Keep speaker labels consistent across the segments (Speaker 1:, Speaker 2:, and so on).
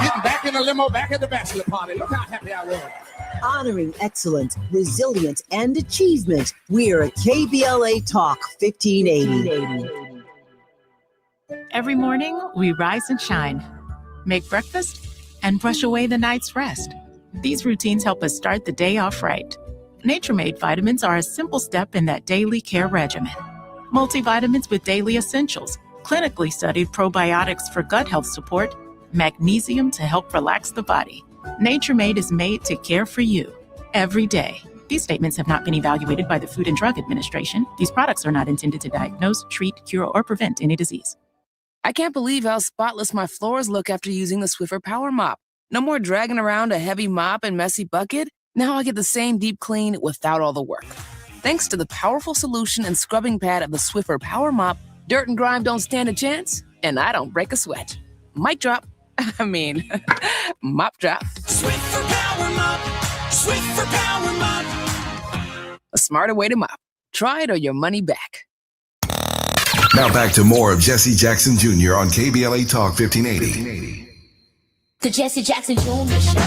Speaker 1: Getting back in the limo, back at the bachelor party. Look how happy I was.
Speaker 2: Honoring excellence, resilience, and achievement. We're at KBLA Talk 1580.
Speaker 3: Every morning, we rise and shine, make breakfast, and brush away the night's rest. These routines help us start the day off right. Nature-Made vitamins are a simple step in that daily care regimen. Multivitamins with daily essentials, clinically studied probiotics for gut health support, magnesium to help relax the body. Nature-Made is made to care for you every day. These statements have not been evaluated by the Food and Drug Administration. These products are not intended to diagnose, treat, cure, or prevent any disease.
Speaker 4: I can't believe how spotless my floors look after using the Swiffer Power Mop. No more dragging around a heavy mop and messy bucket. Now I get the same deep clean without all the work. Thanks to the powerful solution and scrubbing pad of the Swiffer Power Mop, dirt and grime don't stand a chance, and I don't break a sweat. Mic drop. Mop drop.
Speaker 5: Swiffer Power Mop. Swiffer Power Mop.
Speaker 4: A smarter way to mop. Try it or your money back.
Speaker 6: Now back to more of Jesse Jackson Jr. on KBLA Talk 1580.
Speaker 7: The Jesse Jackson Jr. Show.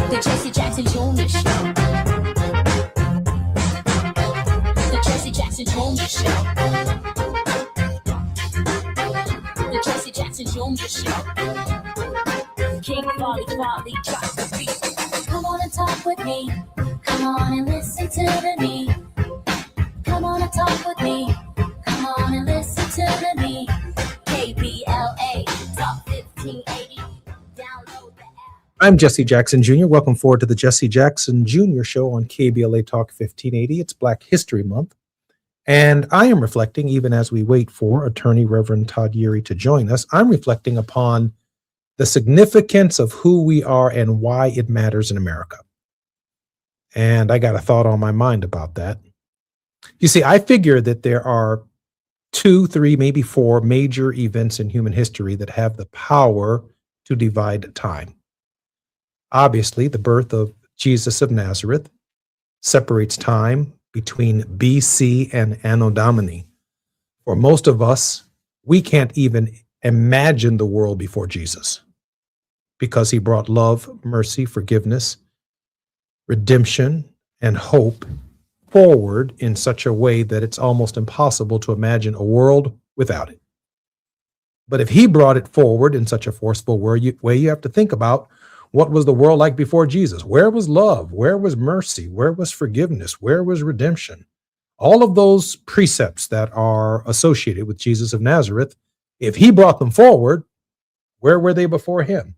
Speaker 7: The Jesse Jackson Jr. Show. The Jesse Jackson Jr. Show. The Jesse Jackson Jr. Show. King Volley, drop the beat. Come on and talk with me. Come on and listen to the me. Come on and talk with me. Come on and listen to the me. KBLA Talk 1580. Download the app.
Speaker 8: I'm Jesse Jackson Jr. Welcome forward to the Jesse Jackson Jr. Show on KBLA Talk 1580. It's Black History Month. And I am reflecting, even as we wait for Attorney Reverend Todd Yeary to join us, I'm reflecting upon the significance of who we are and why it matters in America. And I got a thought on my mind about that. You see, I figure that there are 2, 3, maybe 4 major events in human history that have the power to divide time. Obviously, the birth of Jesus of Nazareth separates time between BC and Anno Domini. For most of us, we can't even imagine the world before Jesus, because he brought love, mercy, forgiveness, redemption, and hope forward in such a way that it's almost impossible to imagine a world without it. But if he brought it forward in such a forceful way, you have to think about, what was the world like before Jesus? Where was love? Where was mercy? Where was forgiveness? Where was redemption? All of those precepts that are associated with Jesus of Nazareth, if he brought them forward, where were they before him?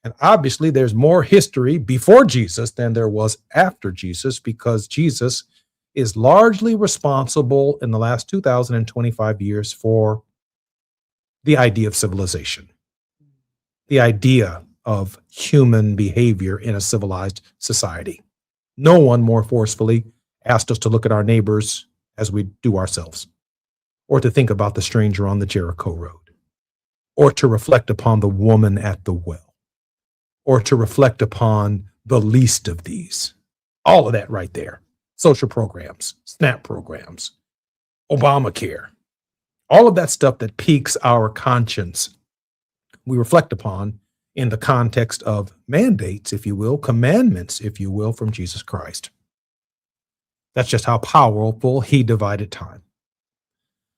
Speaker 8: And obviously, there's more history before Jesus than there was after Jesus, because Jesus is largely responsible in the last 2,025 years for the idea of civilization, the idea of human behavior in a civilized society. No one more forcefully asked us to look at our neighbors as we do ourselves, or to think about the stranger on the Jericho road, or to reflect upon the woman at the well, or to reflect upon the least of these. All of that right there. Social programs, SNAP programs, Obamacare, all of that stuff that piques our conscience, we reflect upon in the context of mandates, if you will, commandments, if you will, from Jesus Christ. That's just how powerful he divided time.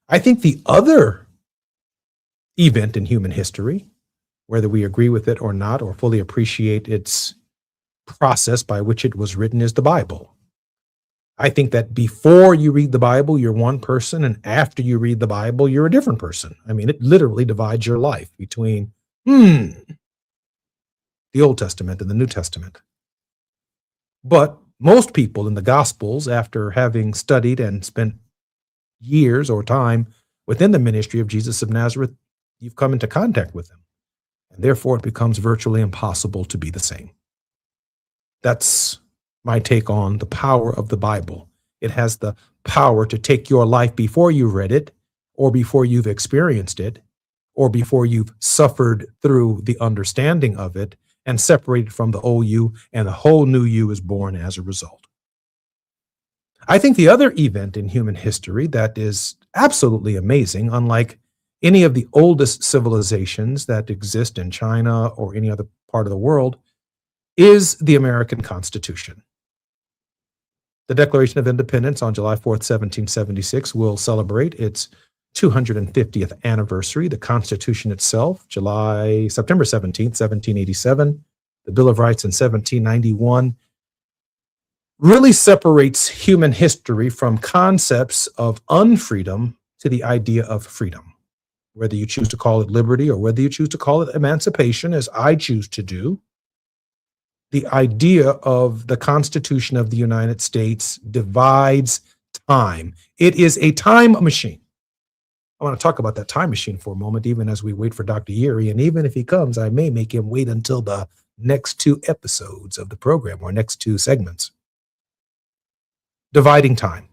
Speaker 8: I think the other event in human history, whether we agree with it or not, or fully appreciate its process by which it was written, is the Bible. I think that before you read the Bible, you're one person, and after you read the Bible, you're a different person. I mean, it literally divides your life between, the Old Testament and the New Testament. But most people in the Gospels, after having studied and spent years or time within the ministry of Jesus of Nazareth, you've come into contact with him. And therefore, it becomes virtually impossible to be the same. That's my take on the power of the Bible. It has the power to take your life before you read it, or before you've experienced it, or before you've suffered through the understanding of it, and separated from the old you, and a whole new you is born as a result. I think the other event in human history that is absolutely amazing, unlike any of the oldest civilizations that exist in China or any other part of the world is the American Constitution. The Declaration of Independence on July 4th, 1776 will celebrate its 250th anniversary. The Constitution itself, September 17th, 1787, the Bill of Rights in 1791, really separates human history from concepts of unfreedom to the idea of freedom. Whether you choose to call it liberty or whether you choose to call it emancipation, as I choose to do, the idea of the Constitution of the United States divides time. It is a time machine. I want to talk about that time machine for a moment, even as we wait for Dr. Yeri. And even if he comes, I may make him wait until the next two episodes of the program or next two segments. Dividing time.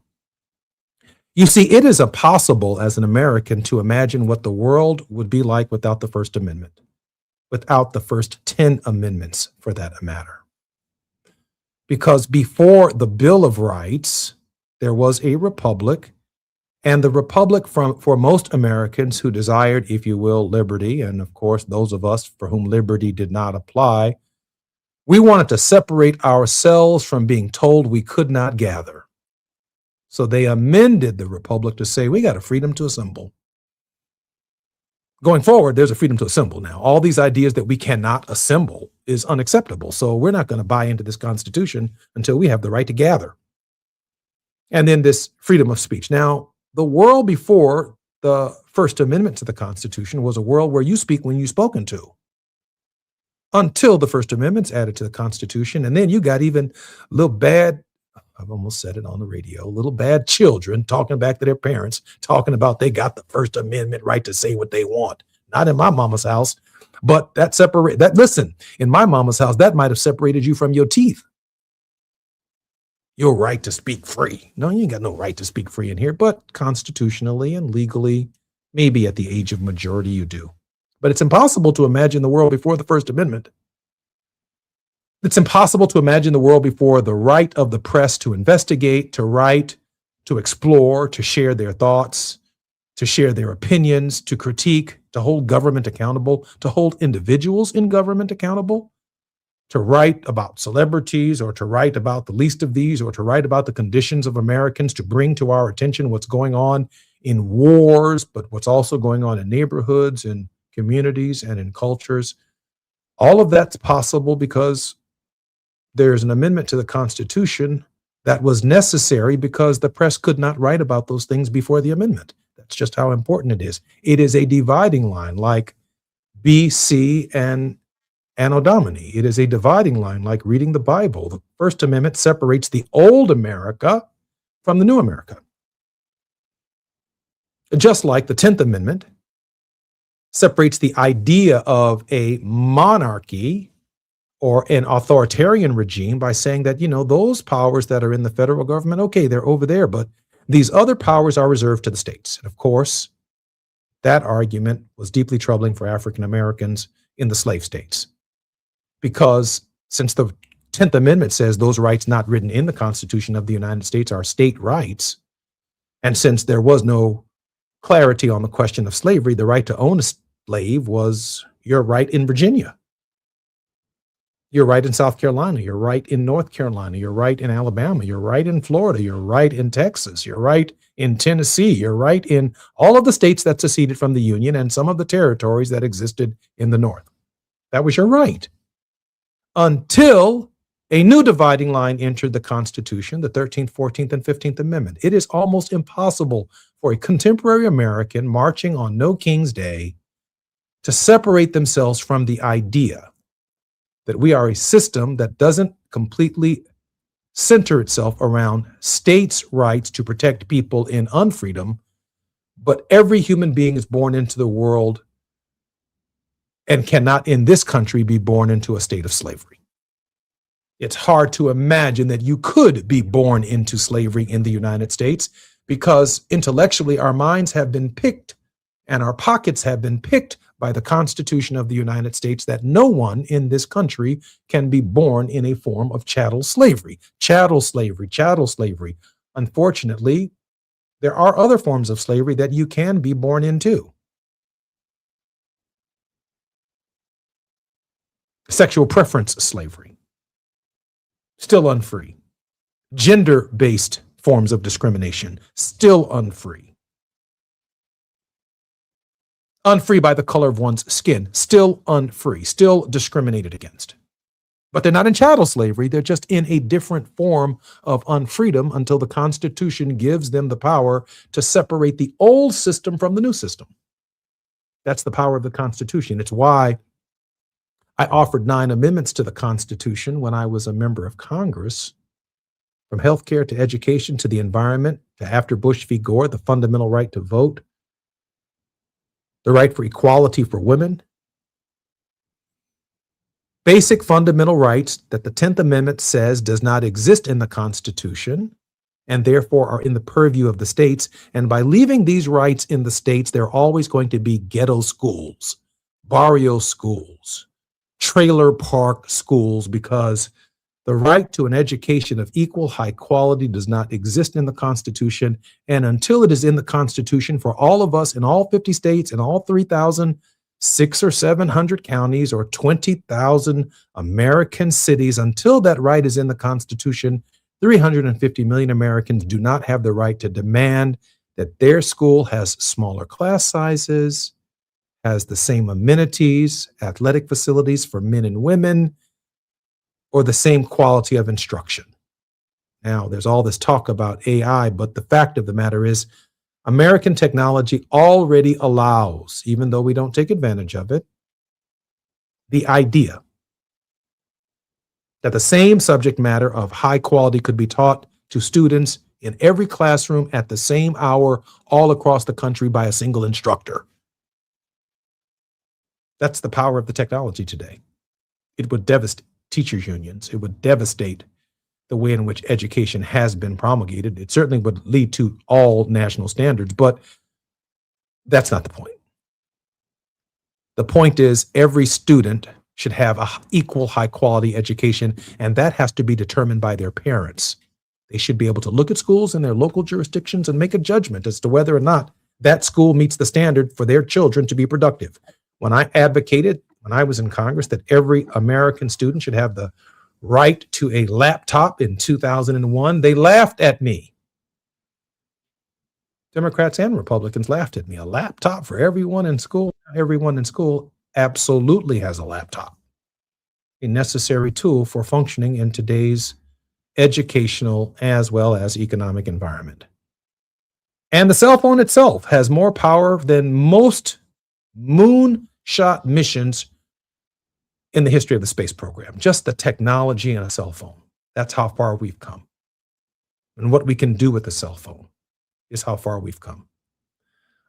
Speaker 8: You see, it is impossible as an American to imagine what the world would be like without the First Amendment, without the first 10 amendments for that matter. Because before the Bill of Rights, there was a republic, and the republic for most Americans who desired, if you will, liberty, and of course, those of us for whom liberty did not apply, we wanted to separate ourselves from being told we could not gather. So they amended the republic to say, we got a freedom to assemble. Going forward, there's a freedom to assemble now. All these ideas that we cannot assemble is unacceptable. So we're not going to buy into this Constitution until we have the right to gather. And then this freedom of speech. Now, the world before the First Amendment to the Constitution was a world where you speak when you're spoken to. Until the First Amendment's added to the Constitution. And then you got even little bad, I've almost said it on the radio, little bad children talking back to their parents, talking about they got the First Amendment right to say what they want. Not in my mama's house, but listen, in my mama's house, that might have separated you from your teeth. Your right to speak free. No, you ain't got no right to speak free in here, but constitutionally and legally, maybe at the age of majority you do. But it's impossible to imagine the world before the First Amendment. It's impossible to imagine the world before the right of the press to investigate, to write, to explore, to share their thoughts, to share their opinions, to critique, to hold government accountable, to hold individuals in government accountable, to write about celebrities or to write about the least of these or to write about the conditions of Americans, to bring to our attention what's going on in wars, but what's also going on in neighborhoods and communities and in cultures. All of that's possible because there's an amendment to the Constitution that was necessary because the press could not write about those things before the amendment. That's just how important it is. It is a dividing line like BC and Anno Domini. It is a dividing line like reading the Bible. The First Amendment separates the old America from the new America. Just like the 10th Amendment separates the idea of a monarchy or an authoritarian regime by saying that, those powers that are in the federal government, okay, they're over there, but these other powers are reserved to the states. And of course, that argument was deeply troubling for African Americans in the slave states. Because since the 10th Amendment says those rights not written in the Constitution of the United States are state rights, and since there was no clarity on the question of slavery, the right to own a slave was your right in Virginia. You're right in South Carolina, you're right in North Carolina, you're right in Alabama, you're right in Florida, you're right in Texas, you're right in Tennessee, you're right in all of the states that seceded from the Union and some of the territories that existed in the North. That was your right. Until a new dividing line entered the Constitution, the 13th, 14th, and 15th Amendment. It is almost impossible for a contemporary American marching on No King's Day to separate themselves from the idea that we are a system that doesn't completely center itself around states' rights to protect people in unfreedom, but every human being is born into the world and cannot in this country be born into a state of slavery. It's hard to imagine that you could be born into slavery in the United States because intellectually our minds have been picked and our pockets have been picked by the Constitution of the United States that no one in this country can be born in a form of chattel slavery. Chattel slavery, chattel slavery. Unfortunately, there are other forms of slavery that you can be born into. Sexual preference slavery, still unfree. Gender-based forms of discrimination, still unfree. Unfree by the color of one's skin, still unfree, still discriminated against. But they're not in chattel slavery, they're just in a different form of unfreedom until the Constitution gives them the power to separate the old system from the new system. That's the power of the Constitution. It's why I offered 9 amendments to the Constitution when I was a member of Congress, from healthcare to education to the environment to after Bush v. Gore, the fundamental right to vote, the right for equality for women. Basic fundamental rights that the 10th Amendment says does not exist in the Constitution and therefore are in the purview of the states. And by leaving these rights in the states, there are always going to be ghetto schools, barrio schools, trailer park schools, because the right to an education of equal high quality does not exist in the Constitution. And until it is in the Constitution for all of us in all 50 states and all 3,600 or 700 counties or 20,000 American cities, until that right is in the Constitution, 350 million Americans do not have the right to demand that their school has smaller class sizes, has the same amenities, athletic facilities for men and women, or the same quality of instruction. Now, there's all this talk about AI, but the fact of the matter is American technology already allows, even though we don't take advantage of it, the idea that the same subject matter of high quality could be taught to students in every classroom at the same hour all across the country by a single instructor. That's the power of the technology today. It would devastate teachers' unions. It would devastate the way in which education has been promulgated. It certainly would lead to all national standards, but that's not the point. The point is every student should have an equal high quality education, and that has to be determined by their parents. They should be able to look at schools in their local jurisdictions and make a judgment as to whether or not that school meets the standard for their children to be productive. When I advocated, when I was in Congress, that every American student should have the right to a laptop in 2001, they laughed at me. Democrats and Republicans laughed at me. A laptop for everyone in school? Everyone in school absolutely has a laptop, a necessary tool for functioning in today's educational as well as economic environment. And the cell phone itself has more power than most moonshot missions in the history of the space program. Just the technology in a cell phone. That's how far we've come. And what we can do with a cell phone is how far we've come.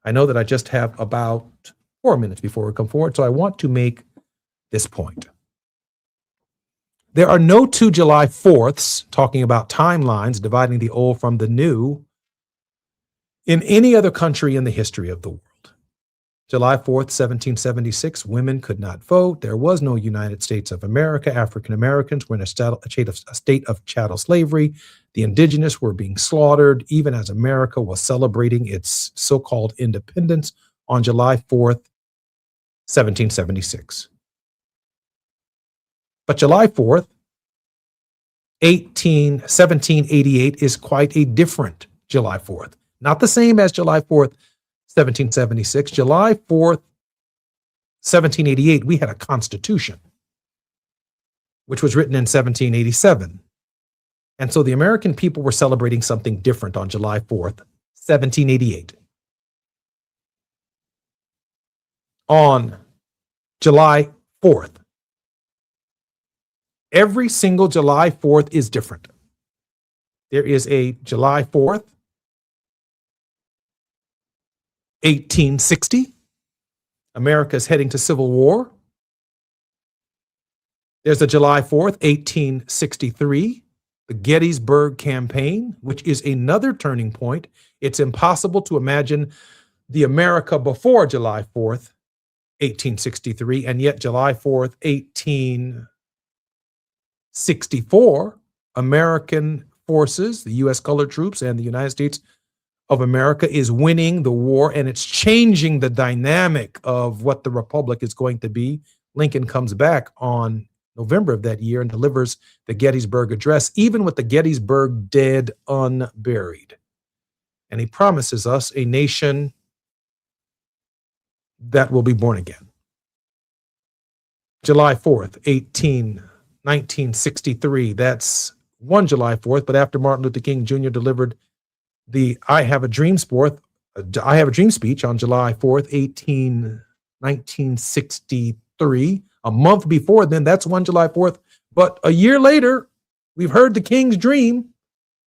Speaker 8: I know that I just have about 4 minutes before we come forward, so I want to make this point. There are no 2 July 4ths, talking about timelines, dividing the old from the new, in any other country in the history of the world. July 4th, 1776, women could not vote. There was no United States of America. African Americans were in a state of chattel slavery. The indigenous were being slaughtered, even as America was celebrating its so-called independence on July 4th, 1776. But July 4th, 1788 is quite a different July 4th. Not the same as July 4th, 1776. July 4th, 1788, we had a constitution, which was written in 1787. And so the American people were celebrating something different on July 4th, 1788. On July 4th, every single July 4th is different. There is a July 4th, 1860. America is heading to civil war. There's a July 4th, 1863, the Gettysburg Campaign, which is another turning point. It's impossible to imagine the America before July 4th, 1863, and yet July 4th, 1864, American forces, the U.S. colored troops and the United States of America is winning the war, and it's changing the dynamic of what the republic is going to be. Lincoln comes back on November of that year, and delivers the Gettysburg Address, even with the Gettysburg dead unburied. And he promises us a nation that will be born again. July 4th, 1963. That's one July 4th, but after Martin Luther King Jr. delivered the I Have a Dream speech on July 4th, 1963. A month before then, that's one July 4th. But a year later, we've heard the King's dream.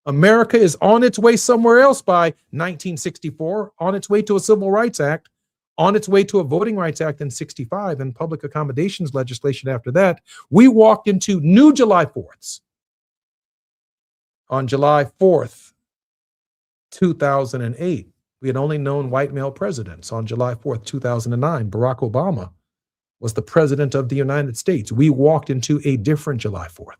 Speaker 8: America is on its way somewhere else by 1964, on its way to a Civil Rights Act, on its way to a Voting Rights Act in 65, and public accommodations legislation after that. We walked into new July 4ths. On July 4th, 2008, we had only known white male presidents. On July 4th, 2009, Barack Obama was the president of the United States. We walked into a different July 4th.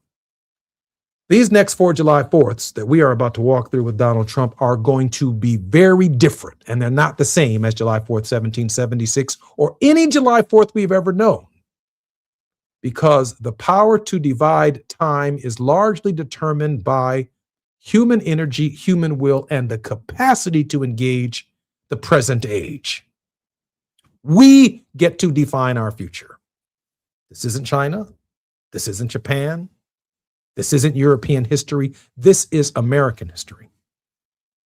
Speaker 8: These next 4 July 4ths that we are about to walk through with Donald Trump are going to be very different, and they're not the same as July 4th, 1776, or any July 4th we've ever known, because the power to divide time is largely determined by human energy, human will, and the capacity to engage the present age. We get to define our future. This isn't China. This isn't Japan. This isn't European history. This is American history.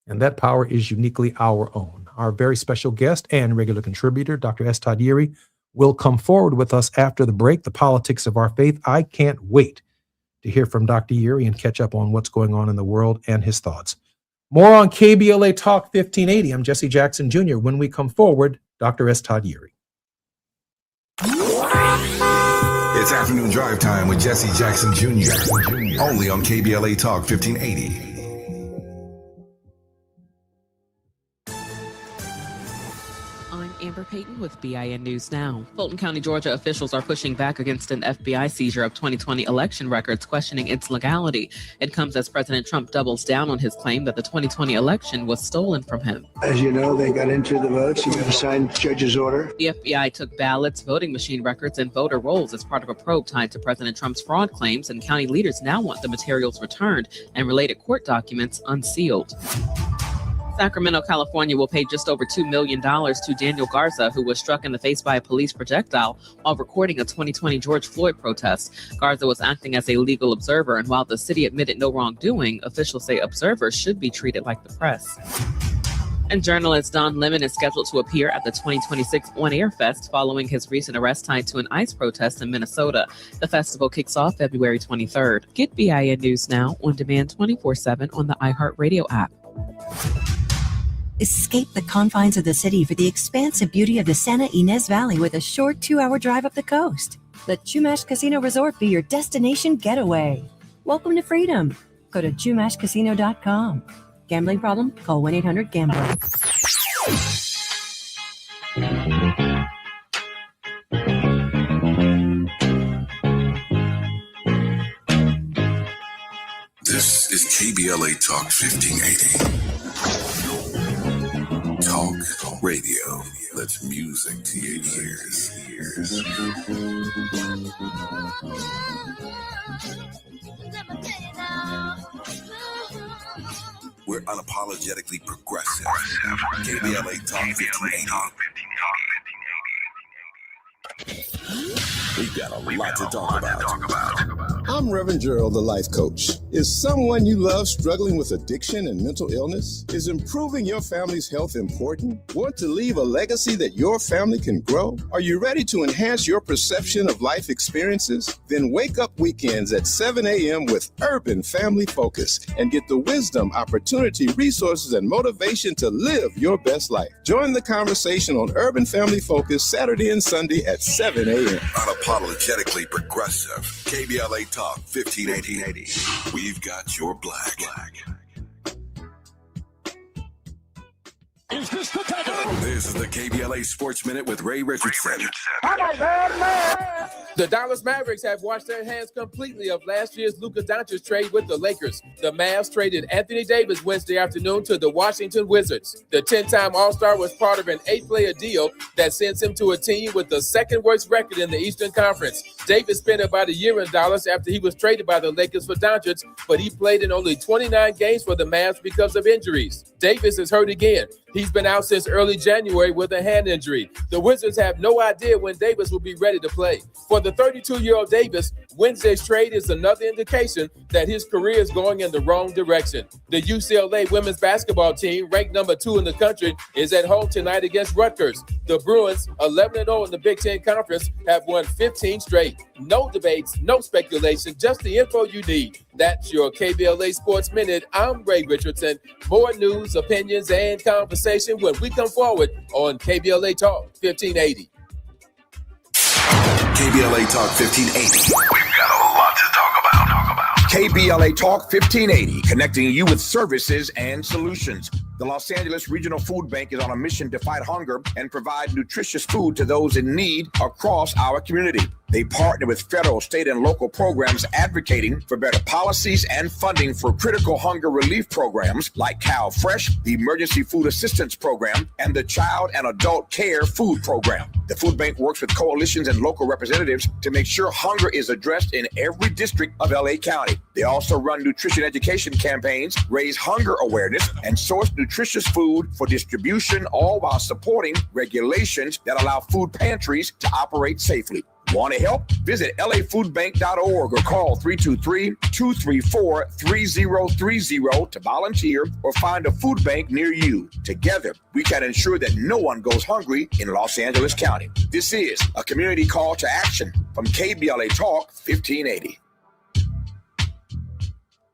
Speaker 8: And that power is uniquely our own. Our very special guest and regular contributor, Dr. S. Todd Yeary, will come forward with us after the break, The Politics of Our Faith. I can't wait to hear from Dr. Yeary and catch up on what's going on in the world and his thoughts. More on KBLA Talk 1580. I'm Jesse Jackson Jr. When we come forward, Dr. S. Todd Yeary.
Speaker 6: It's afternoon drive time with Jesse Jackson Jr. Only on KBLA Talk 1580.
Speaker 9: I'm Amber Payton with BIN News Now. Fulton County, Georgia officials are pushing back against an FBI seizure of 2020 election records, questioning its legality. It comes as President Trump doubles down on his claim that the 2020 election was stolen from him.
Speaker 10: As you know, they got into the votes. You got to sign judge's order.
Speaker 9: The FBI took ballots, voting machine records, and voter rolls as part of a probe tied to President Trump's fraud claims, and county leaders now want the materials returned and related court documents unsealed. Sacramento, California will pay just over $2 million to Daniel Garza, who was struck in the face by a police projectile while recording a 2020 George Floyd protest. Garza was acting as a legal observer, and while the city admitted no wrongdoing, officials say observers should be treated like the press. And journalist Don Lemon is scheduled to appear at the 2026 On Air Fest following his recent arrest tied to an ICE protest in Minnesota. The festival kicks off February 23rd. Get BIN News Now on demand 24/7 on the iHeartRadio app.
Speaker 11: Escape the confines of the city for the expansive beauty of the Santa Ynez Valley with a short 2-hour drive up the coast. Let Chumash Casino Resort be your destination getaway. Welcome to freedom. Go to chumashcasino.com. Gambling problem? Call 1-800-GAMBLER.
Speaker 6: This is KBLA Talk 1580. Talk radio. That's music to your ears. We're unapologetically progressive. KBLA Talk 1580. We've got a lot to talk about.
Speaker 12: I'm Reverend Gerald, the life coach. Is someone you love struggling with addiction and mental illness? Is improving your family's health important? Want to leave a legacy that your family can grow? Are you ready to enhance your perception of life experiences? Then wake up weekends at 7 a.m. with Urban Family Focus and get the wisdom, opportunity, resources, and motivation to live your best life. Join the conversation on Urban Family Focus Saturday and Sunday at 7 a.m.
Speaker 6: Unapologetically progressive. KBLA Talk 1580. We've got your black. This is the KBLA Sports Minute with Ray Richardson.
Speaker 13: The Dallas Mavericks have washed their hands completely of last year's Luka Doncic trade with the Lakers. The Mavs traded Anthony Davis Wednesday afternoon to the Washington Wizards. The 10-time All-Star was part of an 8-player deal that sends him to a team with the second worst record in the Eastern Conference. Davis spent about a year in Dallas after he was traded by the Lakers for Doncic, but he played in only 29 games for the Mavs because of injuries. Davis is hurt again. He's been out since early January with a hand injury. The Wizards have no idea when Davis will be ready to play. For the 32-year-old Davis, Wednesday's trade is another indication that his career is going in the wrong direction. The UCLA women's basketball team, ranked number 2 in the country, is at home tonight against Rutgers. The Bruins, 11-0 in the Big Ten Conference, have won 15 straight. No debates, no speculation, just the info you need. That's your KBLA Sports Minute. I'm Ray Richardson. More news, opinions, and conversation when we come forward on KBLA Talk 1580.
Speaker 6: KBLA Talk 1580. We've got a lot to talk about. KBLA Talk 1580, connecting you with services and solutions. The Los Angeles Regional Food Bank is on a mission to fight hunger and provide nutritious food to those in need across our community. They partner with federal, state, and local programs advocating for better policies and funding for critical hunger relief programs like Cow Fresh, the Emergency Food Assistance Program, and the Child and Adult Care Food Program. The food bank works with coalitions and local representatives to make sure hunger is addressed in every district of LA County. They also run nutrition education campaigns, raise hunger awareness, and source nutritious food for distribution, all while supporting regulations that allow food pantries to operate safely. Want to help? Visit lafoodbank.org or call 323-234-3030 to volunteer or find a food bank near you. Together, we can ensure that no one goes hungry in Los Angeles County. This is a community call to action from KBLA Talk 1580.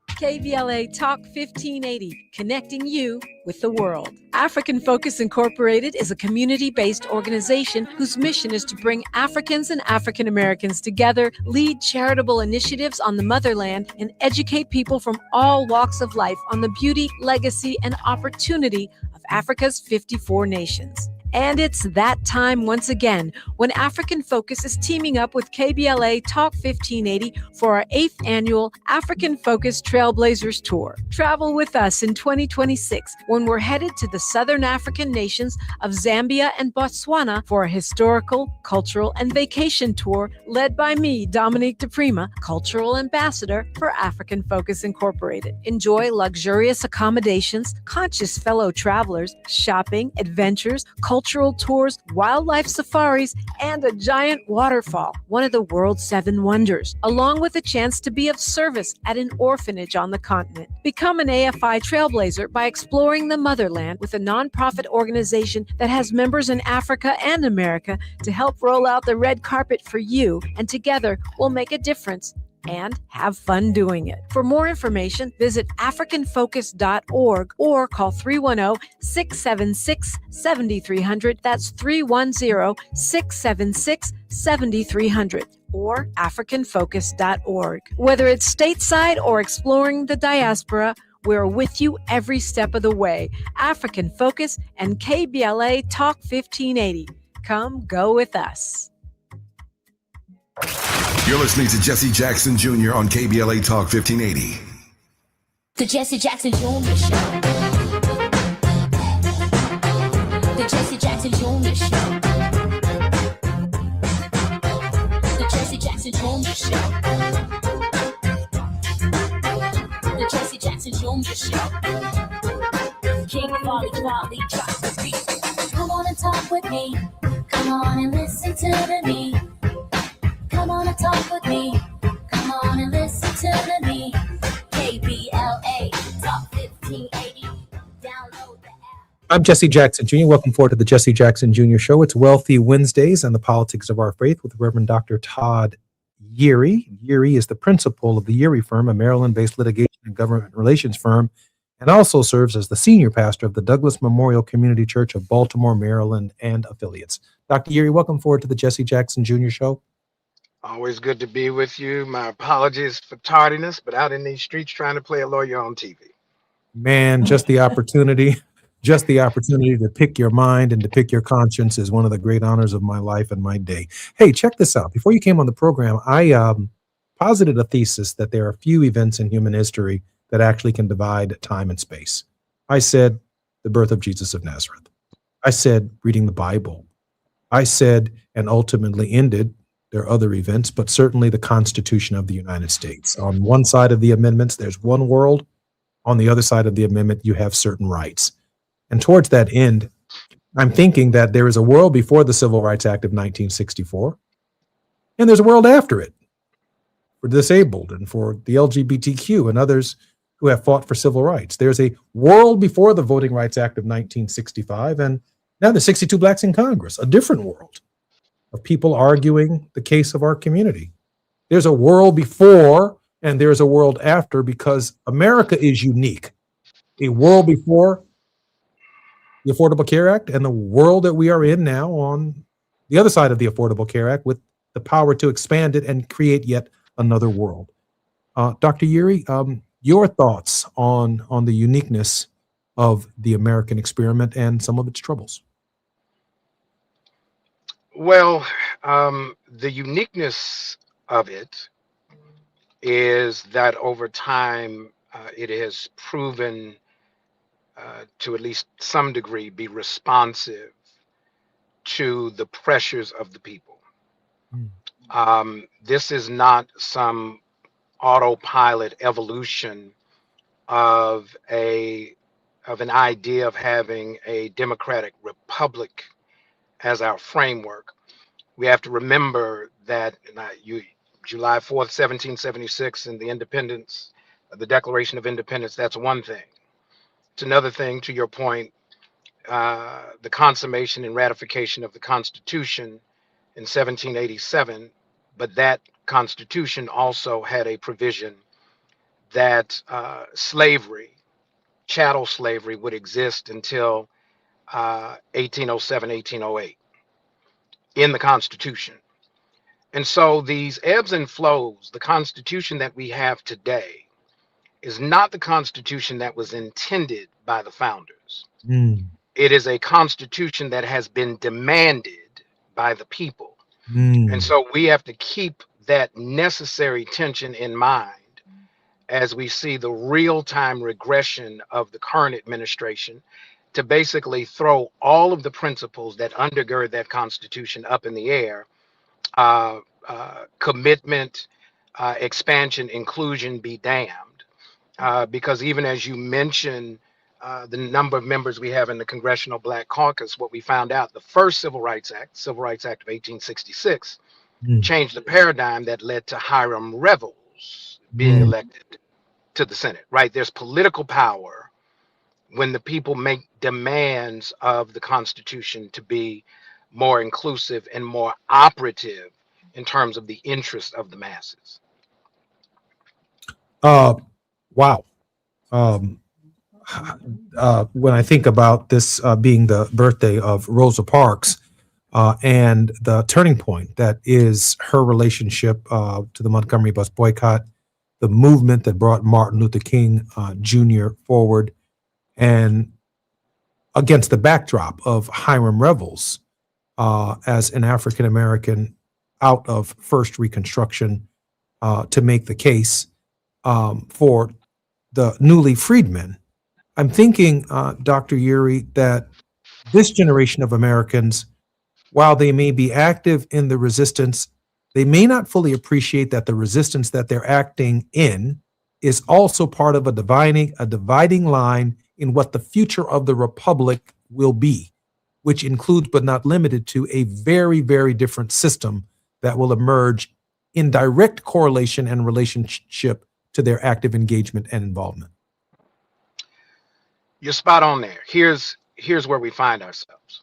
Speaker 14: KBLA Talk 1580, connecting you with the world. African Focus Incorporated is a community-based organization whose mission is to bring Africans and African Americans together, lead charitable initiatives on the motherland, and educate people from all walks of life on the beauty, legacy, and opportunity of Africa's 54 nations. And it's that time once again when African Focus is teaming up with KBLA Talk 1580 for our 8th annual African Focus Trailblazers Tour. Travel with us in 2026 when we're headed to the southern African nations of Zambia and Botswana for a historical, cultural, and vacation tour led by me, Dominique DePrima, Cultural Ambassador for African Focus Incorporated. Enjoy luxurious accommodations, conscious fellow travelers, shopping, adventures, cultural tours, wildlife safaris, and a giant waterfall, one of the world's 7 wonders, along with a chance to be of service at an orphanage on the continent. Become an AFI trailblazer by exploring the motherland with a nonprofit organization that has members in Africa and America to help roll out the red carpet for you, and together we'll make a difference and have fun doing it. For more information, visit africanfocus.org or call 310-676-7300. That's 310-676-7300 or africanfocus.org. Whether it's stateside or exploring the diaspora, we're with you every step of the way. African Focus and KBLA Talk 1580. Come go with us.
Speaker 6: You're listening to Jesse Jackson Jr. on KBLA Talk 1580.
Speaker 7: The Jesse Jackson Jr. Show. The Jesse Jackson Jr. Show. The Jesse Jackson Jr. Show. The Jesse Jackson Jr. Show. King Volley, drop the beat. Come on and talk with me. Come on and listen to me. Come on and talk with me. Come on and listen to me. KBLA Talk 1580. Download the app.
Speaker 8: I'm Jesse Jackson Jr. Welcome forward to the Jesse Jackson Jr. Show. It's Wealthy Wednesdays and the Politics of Our Faith with Reverend Dr. Todd Yeary. Yeary is the principal of the Yeary Firm, a Maryland-based litigation and government relations firm, and also serves as the senior pastor of the Douglas Memorial Community Church of Baltimore, Maryland, and affiliates. Dr. Yeary, welcome forward to the Jesse Jackson Jr. Show.
Speaker 15: Always good to be with you. My apologies for tardiness, but out in these streets trying to play a lawyer on TV.
Speaker 8: Man, just the opportunity Just the opportunity to pick your mind and to pick your conscience is one of the great honors of my life and my day. Hey, check this out. Before you came on the program, I posited a thesis that there are few events in human history that actually can divide time and space. I said the birth of Jesus of Nazareth. I said reading the Bible. I said, and ultimately ended, there are other events, but certainly the Constitution of the United States. On one side of the amendments, there's one world. On the other side of the amendment, you have certain rights. And towards that end, I'm thinking that there is a world before the Civil Rights Act of 1964, and there's a world after it for the disabled and for the LGBTQ and others who have fought for civil rights. There's a world before the Voting Rights Act of 1965, and now there's 62 blacks in Congress, a different world of people arguing the case of our community. There's a world before and there's a world after, because America is unique. A world before the Affordable Care Act and the world that we are in now on the other side of the Affordable Care Act, with the power to expand it and create yet another world. Dr. Yuri, your thoughts on the uniqueness of the American experiment and some of its troubles?
Speaker 15: Well, the uniqueness of it is that over time, it has proven to at least some degree be responsive to the pressures of the people. This is not some autopilot evolution of an idea of having a democratic republic as our framework. We have to remember that July 4th, 1776, and the independence, the Declaration of Independence, that's one thing. It's another thing, to your point, the consummation and ratification of the Constitution in 1787, but that Constitution also had a provision that slavery, chattel slavery, would exist until 1807, 1808 in the Constitution. And so these ebbs and flows, the Constitution that we have today is not the Constitution that was intended by the founders. It is a Constitution that has been demanded by the people. And so we have to keep that necessary tension in mind as we see the real-time regression of the current administration to basically throw all of the principles that undergird that Constitution up in the air. Commitment, expansion, inclusion be damned. Because even as you mentioned, the number of members we have in the Congressional Black Caucus, what we found out, the first Civil Rights Act, Civil Rights Act of 1866, changed the paradigm that led to Hiram Revels being elected to the Senate, right? There's political power when the people make demands of the Constitution to be more inclusive and more operative in terms of the interest of the masses.
Speaker 8: Wow. When I think about this being the birthday of Rosa Parks and the turning point that is her relationship to the Montgomery bus boycott, the movement that brought Martin Luther King Jr. forward, and against the backdrop of Hiram Revels as an African-American out of first Reconstruction to make the case for the newly freedmen. I'm thinking, Dr. Yuri, that this generation of Americans, while they may be active in the resistance, they may not fully appreciate that the resistance that they're acting in is also part of a dividing line in what the future of the republic will be, which includes but not limited to a very, very different system that will emerge in direct correlation and relationship to their active engagement and involvement.
Speaker 15: You're spot on there. Here's where we find ourselves.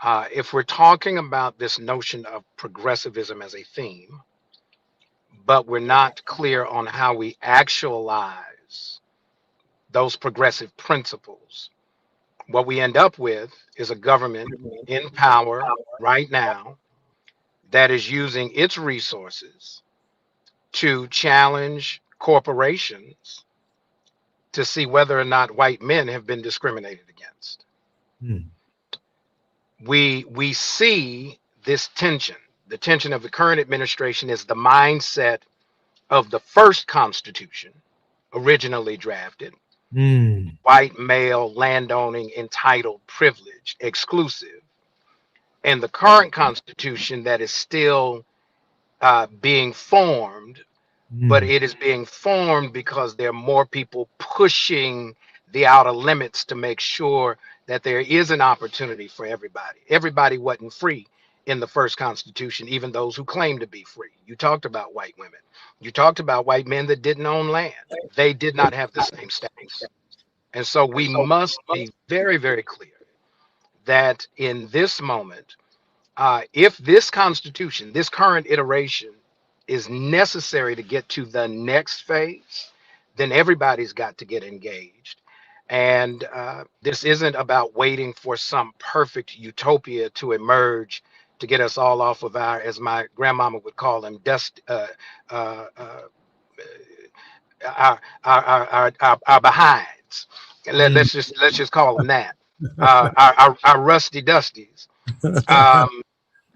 Speaker 15: If we're talking about this notion of progressivism as a theme, but we're not clear on how we actualize those progressive principles, what we end up with is a government in power right now that is using its resources to challenge corporations to see whether or not white men have been discriminated against. We see this tension. The tension of the current administration is the mindset of the first Constitution, originally drafted. White male, landowning, entitled, privileged, exclusive. And the current Constitution that is still being formed, but it is being formed because there are more people pushing the outer limits to make sure that there is an opportunity for everybody. Everybody wasn't free in the first Constitution, even those who claim to be free. You talked about white women. You talked about white men that didn't own land. They did not have the same status. And so we must be very, very clear that in this moment, if this Constitution, this current iteration, is necessary to get to the next phase, then everybody's got to get engaged. And this isn't about waiting for some perfect utopia to emerge to get us all off of our, as my grandmama would call them, our behinds. Let's just call them that. Our rusty dusties.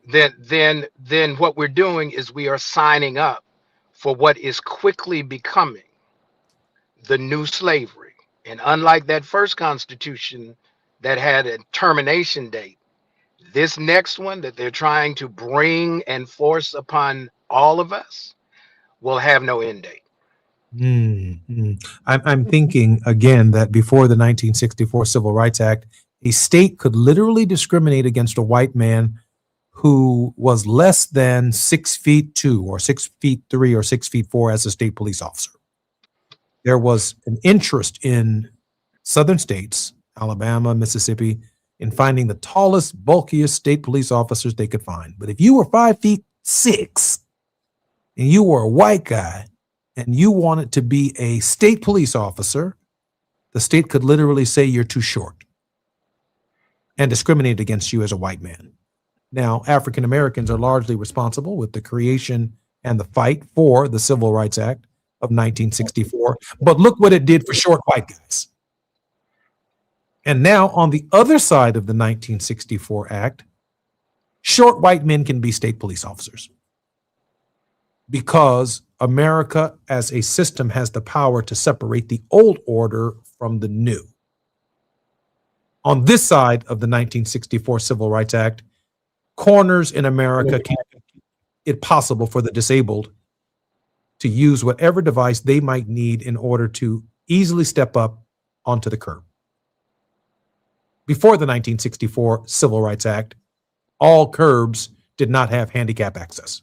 Speaker 15: Then what we're doing is we are signing up for what is quickly becoming the new slavery. And unlike that first Constitution that had a termination date, this next one that they're trying to bring and force upon all of us will have no end date.
Speaker 8: I'm thinking again that before the 1964 Civil Rights Act, a state could literally discriminate against a white man who was less than 6'2" or 6'3" or 6'4" as a state police officer. There was an interest in southern states, Alabama, Mississippi, in finding the tallest, bulkiest state police officers they could find. But if you were 5'6" and you were a white guy and you wanted to be a state police officer, the state could literally say you're too short and discriminate against you as a white man. Now, African Americans are largely responsible with the creation and the fight for the Civil Rights Act of 1964. But look what it did for short white guys. And now on the other side of the 1964 Act, short white men can be state police officers because America as a system has the power to separate the old order from the new. On this side of the 1964 Civil Rights Act, corners in America can make it possible for the disabled to use whatever device they might need in order to easily step up onto the curb. Before the 1964 Civil Rights Act, all curbs did not have handicap access.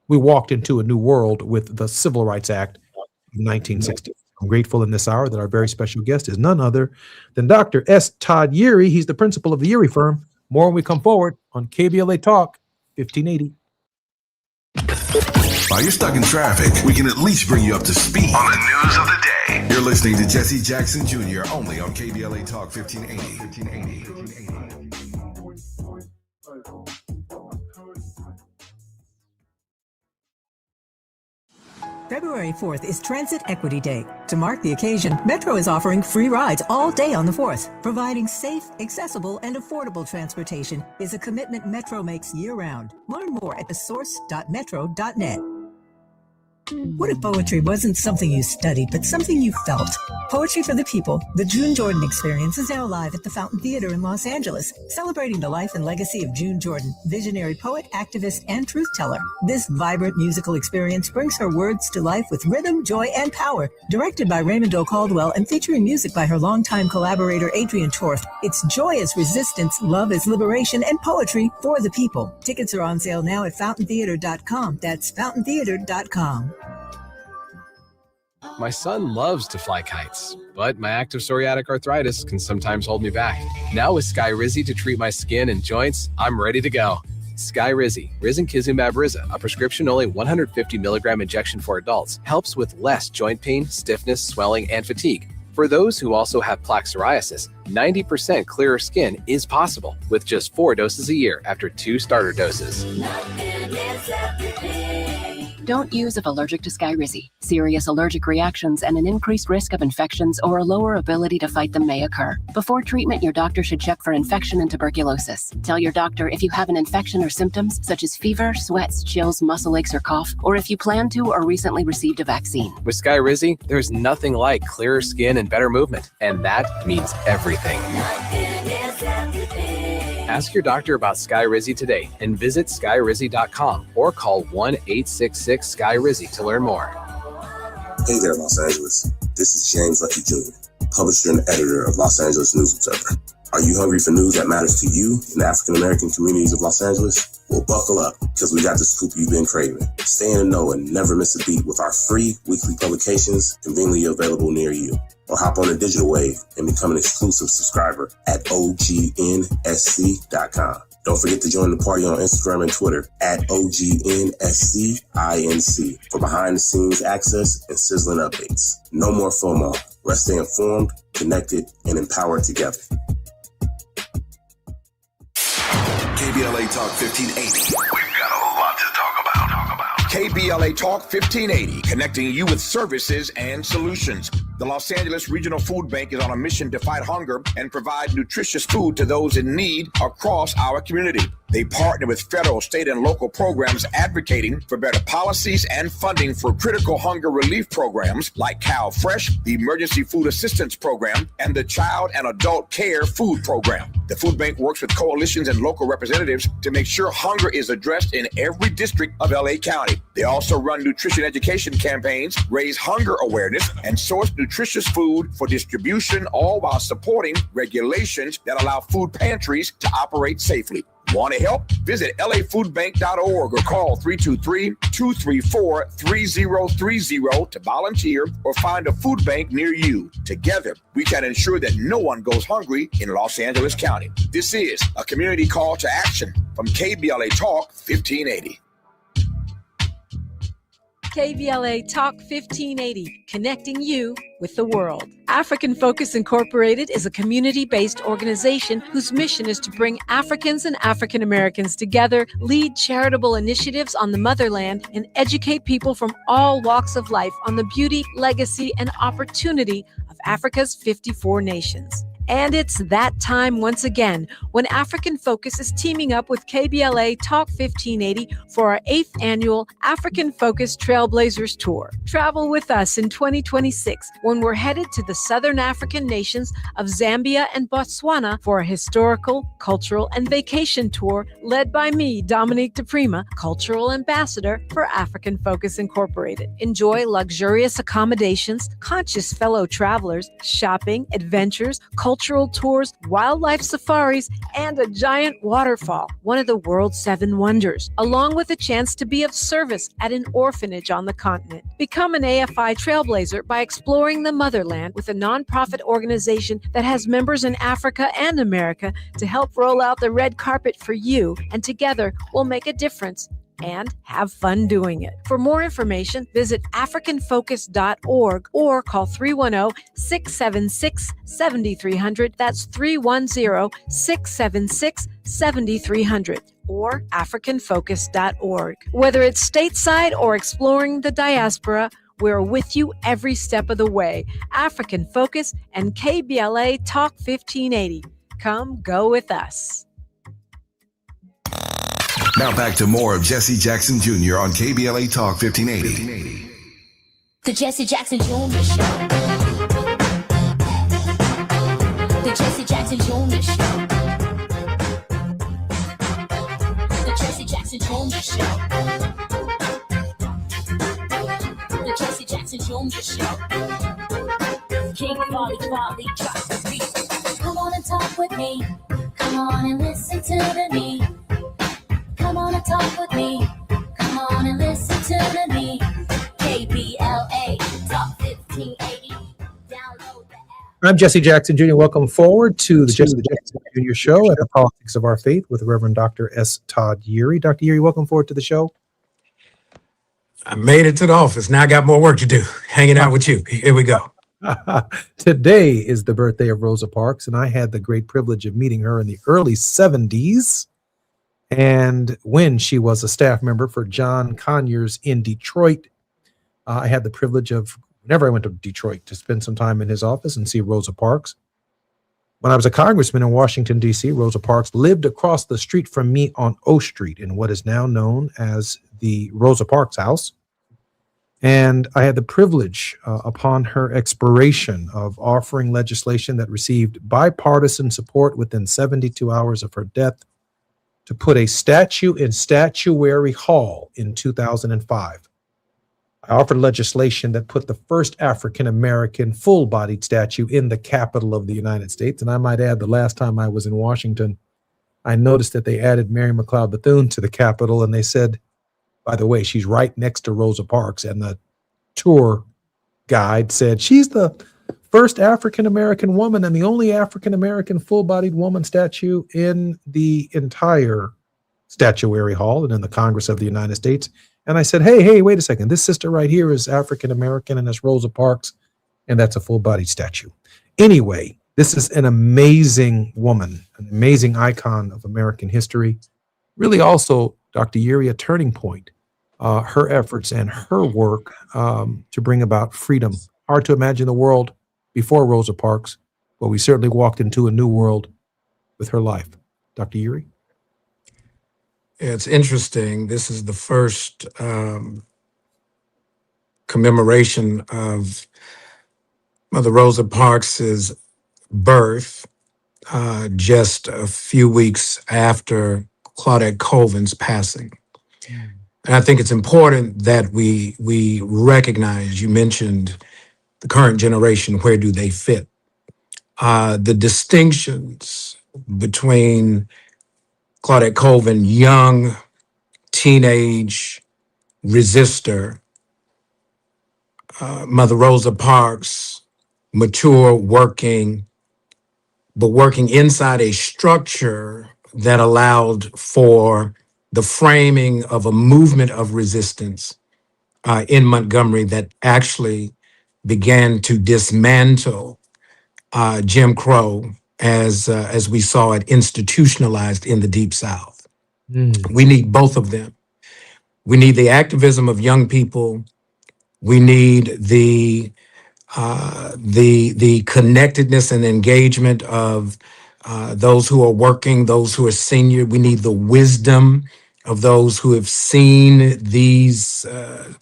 Speaker 8: We walked into a new world with the Civil Rights Act of 1960. I'm grateful in this hour that our very special guest is none other than Dr. S. Todd Yeary. He's the principal of the Yeary Firm. More when we come forward on KBLA Talk 1580.
Speaker 16: While you're stuck in traffic, we can at least bring you up to speed on the news of the day. You're listening to Jesse Jackson Jr. only on KBLA Talk 1580.
Speaker 17: February 4th is Transit Equity Day. To mark the occasion, Metro is offering free rides all day on the 4th. Providing safe, accessible, and affordable transportation is a commitment Metro makes year-round. Learn more at thesource.metro.net. What if poetry wasn't something you studied, but something you felt? Poetry for the People, the June Jordan Experience, is now live at the Fountain Theater in Los Angeles, celebrating the life and legacy of June Jordan, visionary poet, activist, and truth teller. This vibrant musical experience brings her words to life with rhythm, joy, and power. Directed by Raymond O. Caldwell and featuring music by her longtime collaborator Adrian Torf, it's joy is resistance, love is liberation, and poetry for the people. Tickets are on sale now at fountaintheater.com. That's fountaintheater.com.
Speaker 18: My son loves to fly kites, but my active psoriatic arthritis can sometimes hold me back. Now with Skyrizi to treat my skin and joints, I'm ready to go. Skyrizi, risankizumab Riza, a prescription-only 150 milligram injection for adults, helps with less joint pain, stiffness, swelling, and fatigue. For those who also have plaque psoriasis, 90% clearer skin is possible with just 4 doses a year after 2 starter doses.
Speaker 19: Don't use if allergic to Skyrizi. Serious allergic reactions and an increased risk of infections or a lower ability to fight them may occur. Before treatment, your doctor should check for infection and tuberculosis. Tell your doctor if you have an infection or symptoms such as fever, sweats, chills, muscle aches, or cough, or if you plan to or recently received a vaccine.
Speaker 18: With Skyrizi, there's nothing like clearer skin and better movement, and that means everything. Ask your doctor about Skyrizi today and visit skyrizi.com or call 1-866-SKY-RIZZI to learn more.
Speaker 20: Hey there, Los Angeles. This is James Lucky Jr., publisher and editor of Los Angeles News Observer. Are you hungry for news that matters to you in the African-American communities of Los Angeles? Well, buckle up, because we got the scoop you've been craving. Stay in the know and never miss a beat with our free weekly publications conveniently available near you. Or hop on the digital wave and become an exclusive subscriber at OGNSC.com. Don't forget to join the party on Instagram and Twitter at OGNSCINC for behind-the-scenes access and sizzling updates. No more FOMO. Let's stay informed, connected, and empowered together.
Speaker 16: KBLA Talk 1580. We've got a lot to talk about.
Speaker 6: KBLA Talk 1580, connecting you with services and solutions. The Los Angeles Regional Food Bank is on a mission to fight hunger and provide nutritious food to those in need across our community. They partner with federal, state, and local programs advocating for better policies and funding for critical hunger relief programs like Cow Fresh, the Emergency Food Assistance Program, and the Child and Adult Care Food Program. The food bank works with coalitions and local representatives to make sure hunger is addressed in every district of LA County. They also run nutrition education campaigns, raise hunger awareness, and source nutritious food for distribution, all while supporting regulations that allow food pantries to operate safely. Want to help? Visit lafoodbank.org or call 323-234-3030 to volunteer or find a food bank near you. Together, we can ensure that no one goes hungry in Los Angeles County. This is a community call to action from KBLA Talk 1580.
Speaker 14: KBLA Talk 1580, connecting you with the world. African Focus Incorporated is a community-based organization whose mission is to bring Africans and African Americans together, lead charitable initiatives on the motherland, and educate people from all walks of life on the beauty, legacy, and opportunity of Africa's 54 nations. And it's that time once again when African Focus is teaming up with KBLA Talk 1580 for our 8th annual African Focus Trailblazers Tour. Travel with us in 2026 when we're headed to the Southern African nations of Zambia and Botswana for a historical, cultural, and vacation tour led by me, Dominique DePrima, Cultural Ambassador for African Focus Incorporated. Enjoy luxurious accommodations, conscious fellow travelers, shopping, adventures, cultural tours, wildlife safaris, and a giant waterfall, one of the world's 7 wonders, along with a chance to be of service at an orphanage on the continent. Become an AFI trailblazer by exploring the motherland with a nonprofit organization that has members in Africa and America to help roll out the red carpet for you, and together we'll make a difference and have fun doing it. For more information, visit africanfocus.org or call 310-676-7300. That's 310-676-7300 or africanfocus.org. Whether it's stateside or exploring the diaspora, we're with you every step of the way. African Focus and KBLA Talk 1580. Come go with us.
Speaker 16: Now back to more of Jesse Jackson Jr. on KBLA Talk 1580.
Speaker 7: The Jesse Jackson Jr. Show. The Jesse Jackson Jr. Show. The Jesse Jackson Jr. Show. The Jesse Jackson Jr. Show. King Volley, drop the beat. Come on and talk with me. Come on and listen to me. Come on and talk with me. Come on and listen to me. KBLA Talk 1580. Download the app.
Speaker 8: I'm Jesse Jackson Jr. Welcome forward to the Jesse Jackson Jr. Show at the Politics of Our Faith with Reverend Dr. S. Todd Yeary. Dr. Yeary, welcome forward to the show.
Speaker 15: I made it to the office. Now I got more work to do. Hanging out with you. Here we go.
Speaker 8: Today is the birthday of Rosa Parks, and I had the great privilege of meeting her in the early 70s. And when she was a staff member for John Conyers in Detroit, I had the privilege of, whenever I went to Detroit, to spend some time in his office and see Rosa Parks. When I was a congressman in Washington, D.C., Rosa Parks lived across the street from me on O Street in what is now known as the Rosa Parks House. And I had the privilege, upon her expiration, of offering legislation that received bipartisan support within 72 hours of her death to put a statue in Statuary Hall in 2005. I offered legislation that put the first African-American full-bodied statue in the capital of the United States. And I might add, the last time I was in Washington, I noticed that they added Mary McLeod Bethune to the Capitol, and they said, by the way, she's right next to Rosa Parks. And the tour guide said, she's the first African-American woman and the only African-American full-bodied woman statue in the entire Statuary Hall and in the Congress of the United States. And I said, hey, wait a second. This sister right here is African-American, and it's Rosa Parks, and that's a full-bodied statue. Anyway, this is an amazing woman, an amazing icon of American history. Really also, Dr. Yuri, a turning point. Her efforts and her work to bring about freedom. Hard to imagine the world before Rosa Parks, but we certainly walked into a new world with her life. Dr. Yuri?
Speaker 15: It's interesting. This is the first commemoration of Mother Rosa Parks's birth, just a few weeks after Claudette Colvin's passing. And I think it's important that we recognize, you mentioned the current generation, where do they fit? The distinctions between Claudette Colvin, young, teenage, resistor, Mother Rosa Parks, mature, working, but working inside a structure that allowed for the framing of a movement of resistance in Montgomery that actually began to dismantle Jim Crow as we saw it institutionalized in the Deep South. We need both of them. We need the activism of young people. We need the connectedness and engagement of those who are working, those who are senior. We need the wisdom of those who have seen these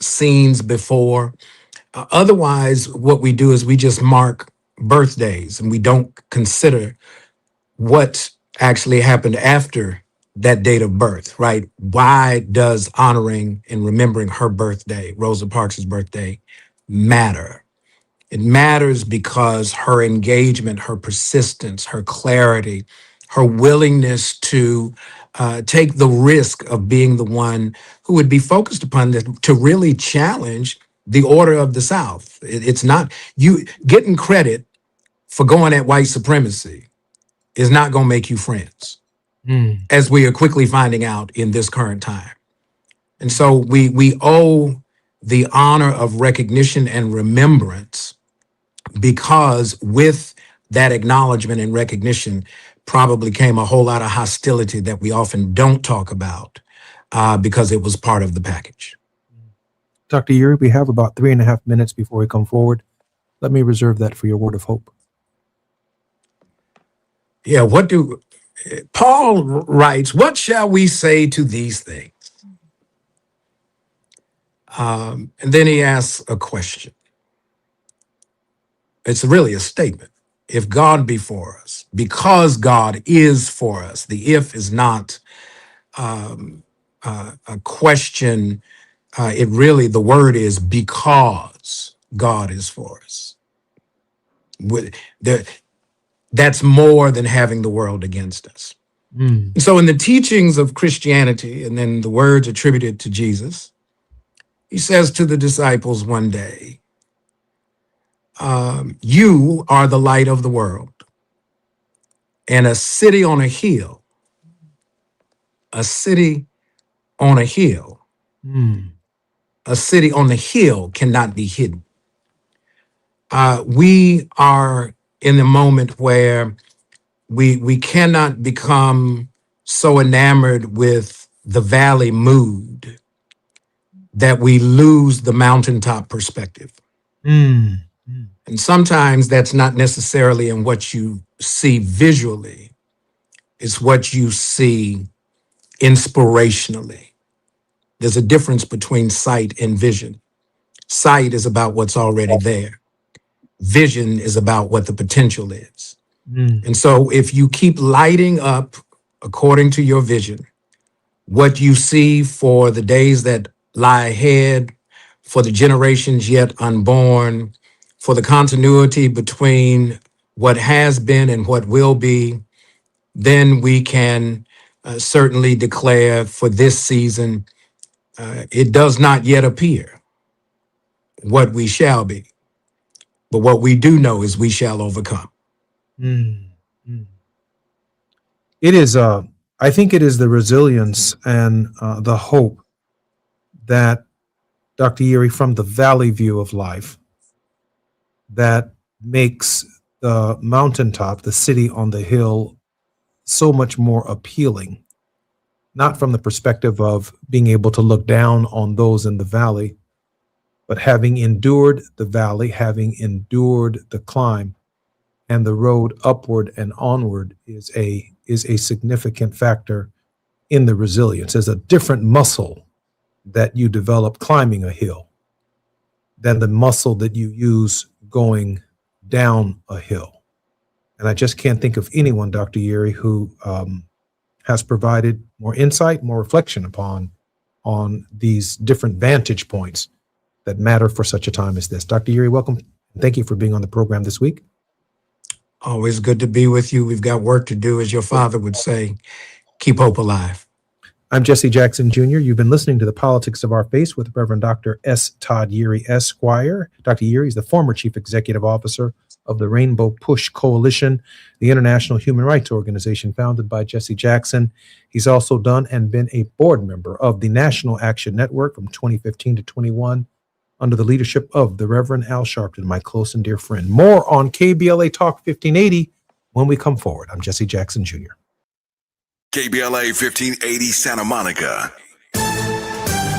Speaker 15: scenes before. Otherwise, what we do is we just mark birthdays and we don't consider what actually happened after that date of birth, right? Why does honoring and remembering her birthday, Rosa Parks' birthday, matter? It matters because her engagement, her persistence, her clarity, her willingness to take the risk of being the one who would be focused upon this, to really challenge the order of the South. It's not you getting credit for going at white supremacy is not going to make you friends, as we are quickly finding out in this current time. And so we owe the honor of recognition and remembrance, because with that acknowledgement and recognition probably came a whole lot of hostility that we often don't talk about because it was part of the package.
Speaker 8: Dr. Yuri, we have about 3.5 minutes before we come forward. Let me reserve that for your word of hope.
Speaker 15: Yeah, Paul writes, what shall we say to these things? And then he asks a question. It's really a statement. If God be for us, because God is for us, the if is not a question. The word is because God is for us. That's more than having the world against us. So in the teachings of Christianity, and then the words attributed to Jesus, he says to the disciples one day, you are the light of the world, and a city on a hill a city on a hill cannot be hidden.
Speaker 21: We are in the moment where we cannot become so enamored with the valley mood that we lose the mountaintop perspective.
Speaker 8: Mm.
Speaker 21: And sometimes that's not necessarily in what you see visually, it's what you see inspirationally. There's a difference between sight and vision. Sight is about what's already there. Vision is about what the potential is.
Speaker 8: Mm.
Speaker 21: And so if you keep lighting up according to your vision, what you see for the days that lie ahead, for the generations yet unborn, for the continuity between what has been and what will be, then we can certainly declare for this season, it does not yet appear what we shall be. But what we do know is we shall overcome.
Speaker 8: Mm. Mm. It is, I think it is the resilience and the hope that, Dr. Yeri, from the valley view of life, that makes the mountaintop, the city on the hill, so much more appealing. Not from the perspective of being able to look down on those in the valley, but having endured the valley, having endured the climb, and the road upward and onward is a significant factor in the resilience. There's a different muscle that you develop climbing a hill than the muscle that you use going down a hill. And I just can't think of anyone, Dr. Yeri, who has provided more insight, more reflection on these different vantage points that matter for such a time as this. Dr. Yeri, welcome. Thank you for being on the program this week.
Speaker 21: Always good to be with you. We've got work to do, as your father would say. Keep hope alive.
Speaker 8: I'm Jesse Jackson Jr. You've been listening to The Politics of Our Faith with Reverend Dr. S. Todd Yeri, Esquire. Dr. Yeri is the former Chief Executive Officer of the Rainbow Push Coalition, the international human rights organization founded by Jesse Jackson. He's also done and been a board member of the National Action Network from 2015 to 21 under the leadership of the Reverend Al Sharpton, my close and dear friend. More on KBLA Talk 1580 when we come forward. I'm Jesse Jackson Jr.
Speaker 16: KBLA 1580 Santa Monica.